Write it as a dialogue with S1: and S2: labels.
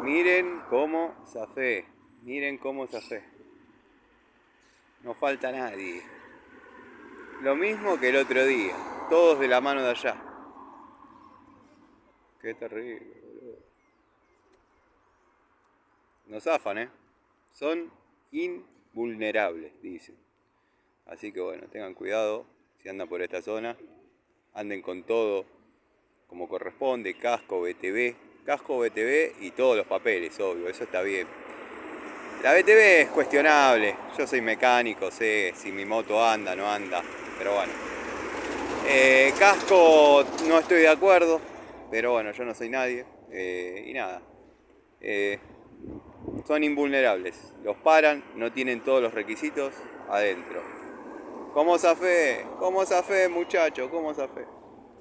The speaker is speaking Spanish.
S1: Miren cómo zafé. Miren cómo zafé. No falta nadie. Lo mismo que el otro día. Todos de la mano de allá. Qué terrible, boludo. No zafan, Son invulnerables, dicen. Así que bueno, tengan cuidado si andan por esta zona. Anden con todo como corresponde, casco, BTV. Casco, BTV y todos los papeles, obvio, eso está bien. La BTV es cuestionable. Yo soy mecánico, sé si mi moto anda, no anda. Pero bueno. Casco no estoy de acuerdo. Pero bueno, yo no soy nadie. Y nada. Son invulnerables. Los paran, no tienen todos los requisitos adentro. ¿Cómo zafé? ¿Cómo zafé, muchacho? ¿Cómo zafé?